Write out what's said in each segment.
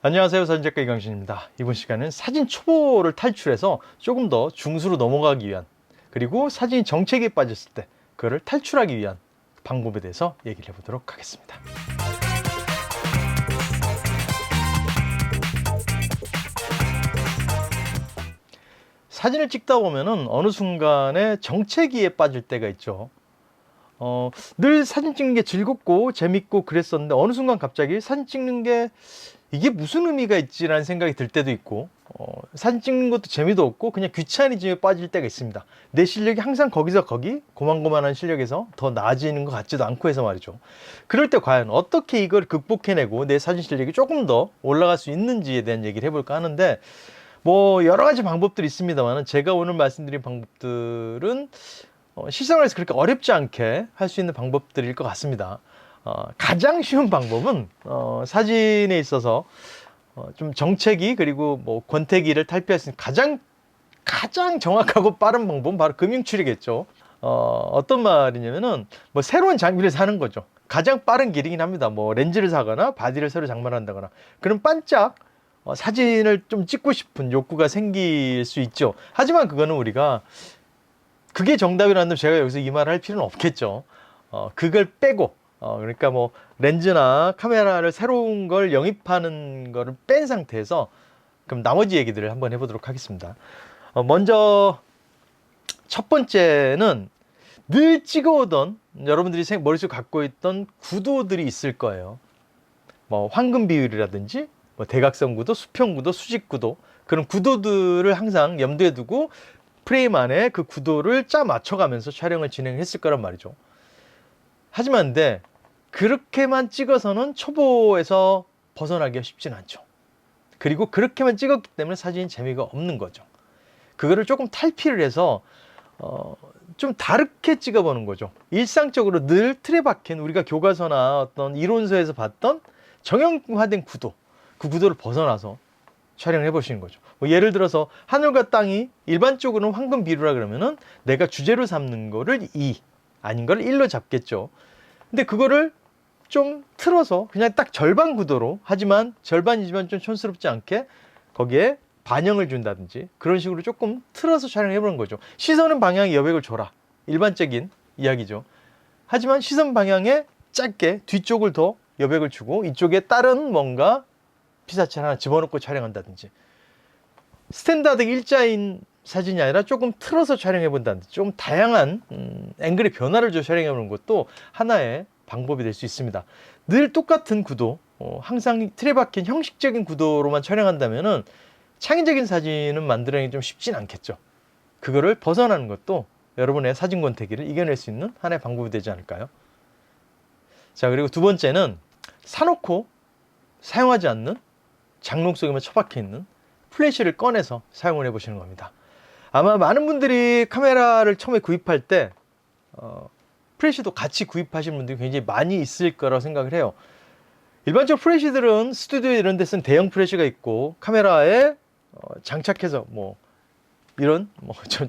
안녕하세요. 사진작가 이강신입니다. 이번 시간은 사진 초보를 탈출해서 조금 더 중수로 넘어가기 위한, 그리고 사진이 정체기에 빠졌을 때 그거를 탈출하기 위한 방법에 대해서 얘기를 해보도록 하겠습니다. 사진을 찍다 보면은 어느 순간에 정체기에 빠질 때가 있죠. 늘 사진 찍는 게 즐겁고 재밌고 그랬었는데 어느 순간 갑자기 사진 찍는 게 이게 무슨 의미가 있지라는 생각이 들 때도 있고, 사진 찍는 것도 재미도 없고 그냥 귀차니즘에 빠질 때가 있습니다. 내 실력이 항상 거기서 거기 고만고만한 실력에서 더 나아지는 것 같지도 않고 해서 말이죠. 그럴 때 과연 어떻게 이걸 극복해내고 내 사진 실력이 조금 더 올라갈 수 있는지에 대한 얘기를 해볼까 하는데, 뭐 여러 가지 방법들이 있습니다만 제가 오늘 말씀드린 방법들은 실생활에서 그렇게 어렵지 않게 할 수 있는 방법들일 것 같습니다. 가장 쉬운 방법은 사진에 있어서 좀 정체기 그리고 뭐 권태기를 탈피할 수 있는 가장 정확하고 빠른 방법은 바로 금융출이겠죠. 어떤 말이냐면은 뭐 새로운 장비를 사는 거죠. 가장 빠른 길이긴 합니다. 뭐 렌즈를 사거나 바디를 새로 장만한다거나, 그럼 반짝 사진을 좀 찍고 싶은 욕구가 생길 수 있죠. 하지만 그거는 우리가 그게 정답이라는 제가 여기서 이 말을 할 필요는 없겠죠. 그걸 빼고, 그러니까 뭐 렌즈나 카메라를 새로운 걸 영입하는 거를 뺀 상태에서 그럼 나머지 얘기들을 한번 해보도록 하겠습니다. 먼저 첫 번째는 늘 찍어오던, 여러분들이 머릿속에 갖고 있던 구도들이 있을 거예요. 뭐 황금 비율이라든지 뭐 대각선 구도, 수평 구도, 수직 구도, 그런 구도들을 항상 염두에 두고 프레임 안에 그 구도를 짜 맞춰가면서 촬영을 진행했을 거란 말이죠. 하지만 근데 그렇게만 찍어서는 초보에서 벗어나기가 쉽진 않죠. 그리고 그렇게만 찍었기 때문에 사진이 재미가 없는 거죠. 그거를 조금 탈피를 해서 좀 다르게 찍어보는 거죠. 일상적으로 늘 틀에 박힌 우리가 교과서나 어떤 이론서에서 봤던 정형화된 구도, 그 구도를 벗어나서 촬영을 해보시는 거죠. 뭐 예를 들어서 하늘과 땅이 일반적으로는 황금 비율이라 그러면은 내가 주제로 삼는 거를 2, 아닌 걸 1로 잡겠죠. 근데 그거를 좀 틀어서 그냥 딱 절반 구도로, 하지만 절반이지만 좀 촌스럽지 않게 거기에 반영을 준다든지 그런 식으로 조금 틀어서 촬영을 해보는 거죠. 시선은 방향에 여백을 줘라, 일반적인 이야기죠. 하지만 시선 방향에 짧게 뒤쪽을 더 여백을 주고 이쪽에 다른 뭔가 피사체를 하나 집어넣고 촬영한다든지, 스탠다드 일자인 사진이 아니라 조금 틀어서 촬영해 본다든지, 좀 다양한 앵글의 변화를 줘 촬영해 보는 것도 하나의 방법이 될 수 있습니다. 늘 똑같은 구도, 항상 틀에 박힌 형식적인 구도로만 촬영한다면은 창의적인 사진은 만들어내기 좀 쉽진 않겠죠. 그거를 벗어나는 것도 여러분의 사진 권태기를 이겨낼 수 있는 하나의 방법이 되지 않을까요? 자, 그리고 두 번째는 사놓고 사용하지 않는, 장롱 속에만 처박혀 있는 플래시를 꺼내서 사용을 해보시는 겁니다. 아마 많은 분들이 카메라를 처음에 구입할 때 플래시도 같이 구입하시는 분들이 굉장히 많이 있을 거라고 생각을 해요. 일반적으로 플래시들은 스튜디오 이런 데 쓴 대형 플래시가 있고, 카메라에 장착해서 뭐 이런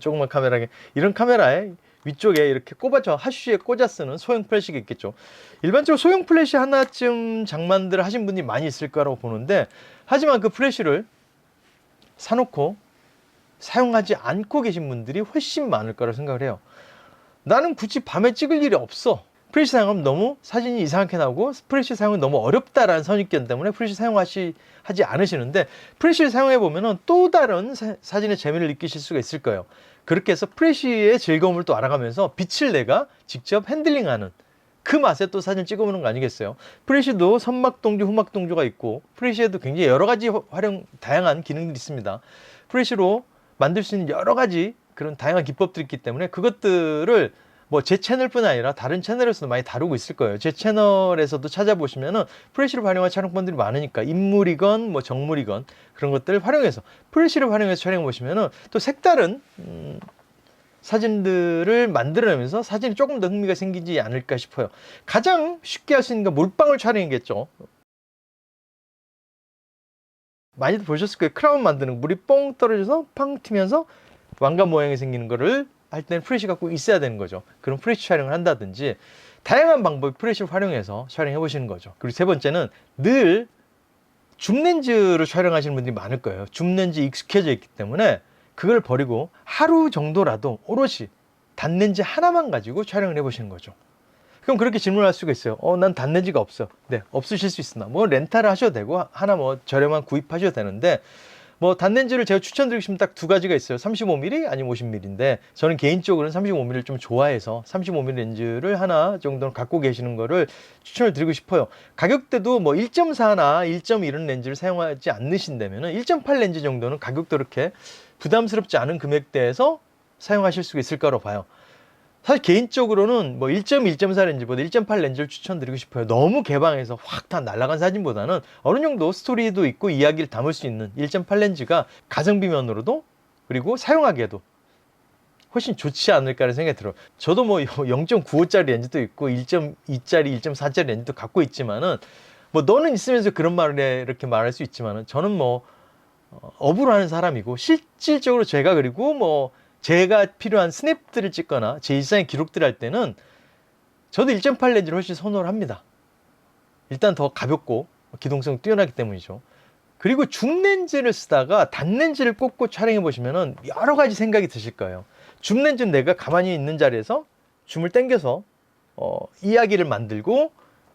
조그만 카메라에, 이런 카메라에 위쪽에 이렇게 꼽아서 하슈에 꽂아 쓰는 소형 플래시가 있겠죠. 일반적으로 소형 플래시 하나쯤 장만들을 하신 분이 많이 있을 거라고 보는데, 하지만 그 플래시를 사놓고 사용하지 않고 계신 분들이 훨씬 많을 거라고 생각을 해요. 나는 굳이 밤에 찍을 일이 없어, 플래시 사용하면 너무 사진이 이상하게 나오고 플래시 사용은 너무 어렵다라는 선입견 때문에 플래시 사용하지 않으시는데, 플래시를 사용해 보면은 또 다른 사진의 재미를 느끼실 수가 있을 거예요. 그렇게 해서 플래시의 즐거움을 또 알아가면서 빛을 내가 직접 핸들링하는 그 맛에 또 사진 찍어보는 거 아니겠어요? 플래시도 선막 동조, 후막 동조가 있고, 플래시에도 굉장히 여러 가지 다양한 기능들이 있습니다. 플래시로 만들 수 있는 여러 가지 그런 다양한 기법들이 있기 때문에 그것들을 뭐 제 채널뿐 아니라 다른 채널에서도 많이 다루고 있을 거예요. 제 채널에서도 찾아보시면은 플래시를 활용한 촬영법들이 많으니까, 인물이건 뭐 정물이건 그런 것들을 활용해서 플래시를 활용해서 촬영해 보시면은 또 색다른 사진들을 만들어내면서 사진이 조금 더 흥미가 생기지 않을까 싶어요. 가장 쉽게 할 수 있는 건 몰빵을 촬영이겠죠. 많이들 보셨을 거예요. 크라운 만드는 거, 물이 뻥 떨어져서 팡 튀면서 왕관 모양이 생기는 거를 할 때는 프레시 갖고 있어야 되는 거죠. 그럼 프레시 촬영을 한다든지 다양한 방법의 프레시를 활용해서 촬영해 보시는 거죠. 그리고 세 번째는 늘 줌렌즈로 촬영하시는 분들이 많을 거예요. 줌렌즈 익숙해져 있기 때문에 그걸 버리고 하루 정도라도 오롯이 단렌즈 하나만 가지고 촬영을 해보시는 거죠. 그럼 그렇게 질문할 수가 있어요. 난 단렌즈가 없어. 네, 없으실 수 있으나 뭐 렌탈을 하셔도 되고 하나 뭐 저렴한 구입하셔도 되는데, 뭐 단렌즈를 제가 추천드리고 싶은 딱 두 가지가 있어요. 35mm 아니면 50mm인데 저는 개인적으로는 35mm를 좀 좋아해서 35mm 렌즈를 하나 정도는 갖고 계시는 거를 추천을 드리고 싶어요. 가격대도 뭐 1.4나 1.1 이런 렌즈를 사용하지 않으신다면 1.8 렌즈 정도는 가격도 그렇게 부담스럽지 않은 금액대에서 사용하실 수 있을 거라고 봐요. 사실 개인적으로는 뭐 1.2, 1.4 렌즈보다 1.8 렌즈를 추천드리고 싶어요. 너무 개방해서 확 다 날아간 사진보다는 어느 정도 스토리도 있고 이야기를 담을 수 있는 1.8 렌즈가 가성비 면으로도 그리고 사용하기에도 훨씬 좋지 않을까라는 생각이 들어요. 저도 뭐 0.95짜리 렌즈도 있고 1.2짜리, 1.4짜리 렌즈도 갖고 있지만은 뭐 너는 있으면서 그런 말을 이렇게 말할 수 있지만은 저는 뭐 업으로 하는 사람이고 실질적으로 제가 그리고 뭐 제가 필요한 스냅들을 찍거나 제 일상의 기록들을 할 때는 저도 1.8 렌즈를 훨씬 선호를 합니다. 일단 더 가볍고 기동성 뛰어나기 때문이죠. 그리고 줌 렌즈를 쓰다가 단 렌즈를 꽂고 촬영해 보시면은 여러 가지 생각이 드실 거예요. 줌 렌즈는 내가 가만히 있는 자리에서 줌을 당겨서 이야기를 만들고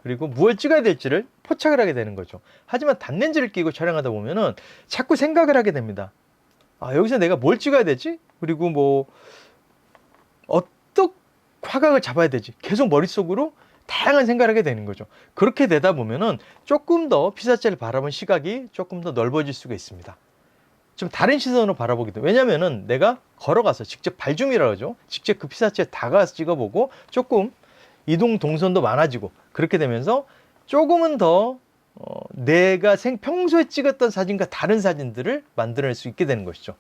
그리고 무엇을 찍어야 될지를 포착을 하게 되는 거죠. 하지만 단 렌즈를 끼고 촬영하다 보면은 자꾸 생각을 하게 됩니다. 여기서 내가 뭘 찍어야 되지? 그리고 뭐 어떤 화각을 잡아야 되지? 계속 머릿속으로 다양한 생각을 하게 되는 거죠. 그렇게 되다 보면은 조금 더 피사체를 바라본 시각이 조금 더 넓어질 수가 있습니다. 좀 다른 시선으로 바라보게 돼요. 왜냐면은 내가 걸어가서 직접 발줌이라고 하죠. 직접 그 피사체에 다가가서 찍어보고 조금 이동 동선도 많아지고 그렇게 되면서 조금은 더 내가 평소에 찍었던 사진과 다른 사진들을 만들어낼 수 있게 되는 것이죠.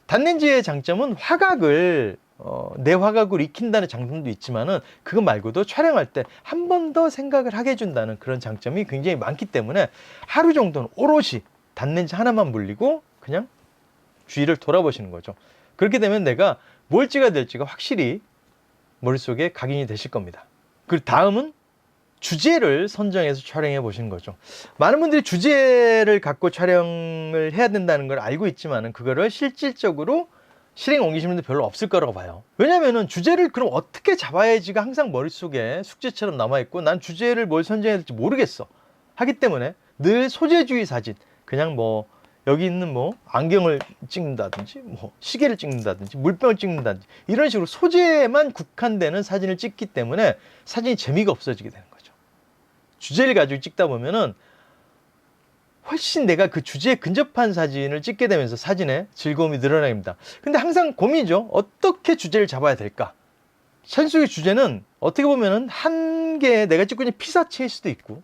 단렌즈의 장점은 화각을 내 화각으로 익힌다는 장점도 있지만은 그거 말고도 촬영할 때 한 번 더 생각을 하게 해준다는 그런 장점이 굉장히 많기 때문에 하루 정도는 오롯이 단렌즈 하나만 물리고 그냥 주위를 돌아보시는 거죠. 그렇게 되면 내가 뭘 찍어야 될지가 확실히 머릿속에 각인이 되실 겁니다. 그리고 다음은 주제를 선정해서 촬영해 보시는 거죠. 많은 분들이 주제를 갖고 촬영을 해야 된다는 걸 알고 있지만은 그거를 실질적으로 실행 옮기시는 분들 별로 없을 거라고 봐요. 왜냐면은 주제를 그럼 어떻게 잡아야지가 항상 머릿속에 숙제처럼 남아있고 난 주제를 뭘 선정해야 될지 모르겠어 하기 때문에 늘 소재주의 사진, 그냥 뭐 여기 있는 뭐 안경을 찍는다든지 뭐 시계를 찍는다든지 물병을 찍는다든지 이런 식으로 소재에만 국한되는 사진을 찍기 때문에 사진이 재미가 없어지게 되는 거죠. 주제를 가지고 찍다 보면은 훨씬 내가 그 주제에 근접한 사진을 찍게 되면서 사진의 즐거움이 늘어납니다. 근데 항상 고민이죠. 어떻게 주제를 잡아야 될까? 찬수의 주제는 어떻게 보면은 한 개의 내가 찍고 있는 피사체일 수도 있고,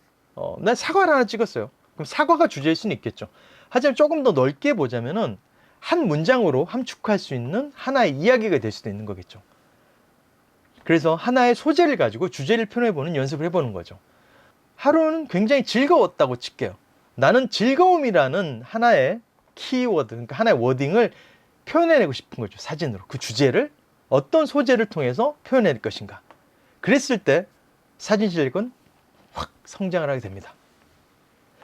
난 사과를 하나 찍었어요. 그럼 사과가 주제일 수는 있겠죠. 하지만 조금 더 넓게 보자면은 한 문장으로 함축할 수 있는 하나의 이야기가 될 수도 있는 거겠죠. 그래서 하나의 소재를 가지고 주제를 표현해보는 연습을 해보는 거죠. 하루는 굉장히 즐거웠다고 칠게요. 나는 즐거움이라는 하나의 키워드, 그러니까 하나의 워딩을 표현해내고 싶은 거죠. 사진으로. 그 주제를 어떤 소재를 통해서 표현해낼 것인가. 그랬을 때 사진 실력은 확 성장을 하게 됩니다.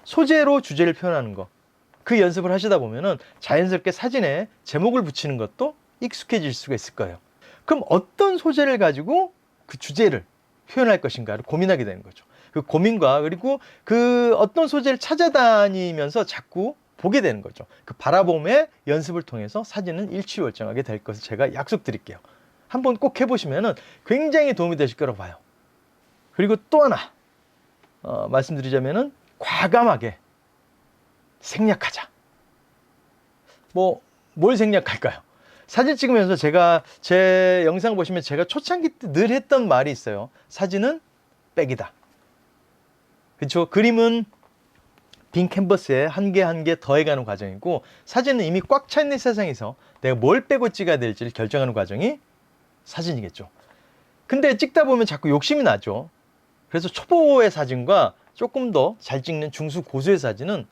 소재로 주제를 표현하는 거. 그 연습을 하시다 보면은 자연스럽게 사진에 제목을 붙이는 것도 익숙해질 수가 있을 거예요. 그럼 어떤 소재를 가지고 그 주제를 표현할 것인가를 고민하게 되는 거죠. 그 고민과 그리고 그 어떤 소재를 찾아다니면서 자꾸 보게 되는 거죠. 그 바라봄의 연습을 통해서 사진은 일취월장하게 될 것을 제가 약속드릴게요. 한번 꼭 해보시면은 굉장히 도움이 되실 거라고 봐요. 그리고 또 하나 말씀드리자면은 과감하게 생략하자. 뭘 생략할까요? 사진 찍으면서 제가 제 영상 보시면 제가 초창기 때 늘 했던 말이 있어요. 사진은 백이다. 그렇죠? 그림은 빈 캔버스에 한 개 한 개 더해가는 과정이고 사진은 이미 꽉 차 있는 세상에서 내가 뭘 빼고 찍어야 될지를 결정하는 과정이 사진이겠죠. 근데 찍다 보면 자꾸 욕심이 나죠. 그래서 초보의 사진과 조금 더 잘 찍는 중수 고수의 사진은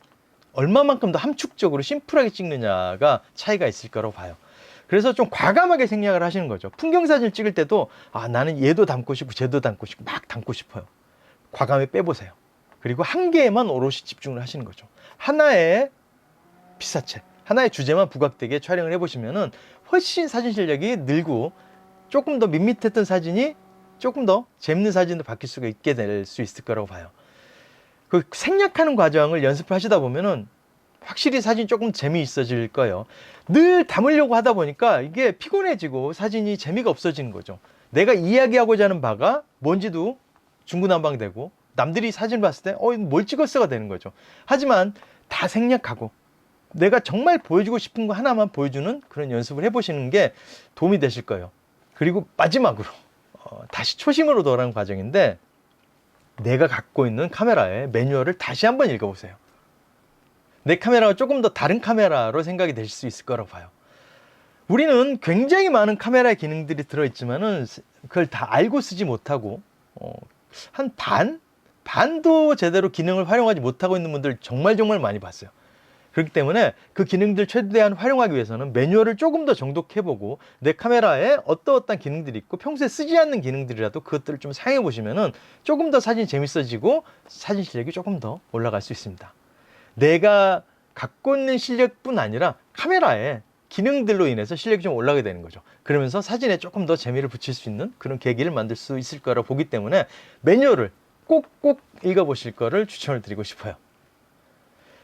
얼마만큼 더 함축적으로 심플하게 찍느냐가 차이가 있을 거라고 봐요. 그래서 좀 과감하게 생략을 하시는 거죠. 풍경사진을 찍을 때도 나는 얘도 담고 싶고 쟤도 담고 싶고 막 담고 싶어요. 과감히 빼보세요. 그리고 한 개에만 오롯이 집중을 하시는 거죠. 하나의 피사체, 하나의 주제만 부각되게 촬영을 해보시면은 훨씬 사진 실력이 늘고 조금 더 밋밋했던 사진이 조금 더 재밌는 사진으로 바뀔 수가 있게 될 수 있을 거라고 봐요. 그 생략하는 과정을 연습을 하시다 보면은 확실히 사진이 조금 재미있어질 거예요. 늘 담으려고 하다 보니까 이게 피곤해지고 사진이 재미가 없어지는 거죠. 내가 이야기하고자 하는 바가 뭔지도 중구난방되고 남들이 사진 봤을 때 뭘 찍었어가 되는 거죠. 하지만 다 생략하고 내가 정말 보여주고 싶은 거 하나만 보여주는 그런 연습을 해보시는 게 도움이 되실 거예요. 그리고 마지막으로 다시 초심으로 돌아가는 과정인데, 내가 갖고 있는 카메라의 매뉴얼을 다시 한번 읽어보세요. 내 카메라가 조금 더 다른 카메라로 생각이 되실 수 있을 거라고 봐요. 우리는 굉장히 많은 카메라의 기능들이 들어있지만은 그걸 다 알고 쓰지 못하고 한 반도 제대로 기능을 활용하지 못하고 있는 분들 정말 많이 봤어요. 그렇기 때문에 그 기능들 최대한 활용하기 위해서는 매뉴얼을 조금 더 정독해보고 내 카메라에 어떠한 기능들이 있고 평소에 쓰지 않는 기능들이라도 그것들을 좀 사용해 보시면은 조금 더 사진이 재밌어지고 사진 실력이 조금 더 올라갈 수 있습니다. 내가 갖고 있는 실력뿐 아니라 카메라의 기능들로 인해서 실력이 좀 올라가게 되는 거죠. 그러면서 사진에 조금 더 재미를 붙일 수 있는 그런 계기를 만들 수 있을 거라고 보기 때문에 매뉴얼을 꼭 읽어보실 거를 추천을 드리고 싶어요.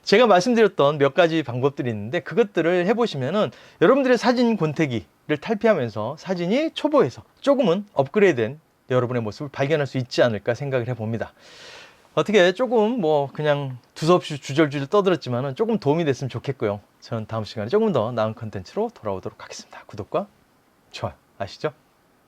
제가 말씀드렸던 몇 가지 방법들이 있는데 그것들을 해보시면은 여러분들의 사진 권태기를 탈피하면서 사진이 초보에서 조금은 업그레이드된 여러분의 모습을 발견할 수 있지 않을까 생각을 해봅니다. 어떻게 조금 그냥 두서없이 주절주절 떠들었지만은 조금 도움이 됐으면 좋겠고요. 저는 다음 시간에 조금 더 나은 컨텐츠로 돌아오도록 하겠습니다. 구독과 좋아요 아시죠?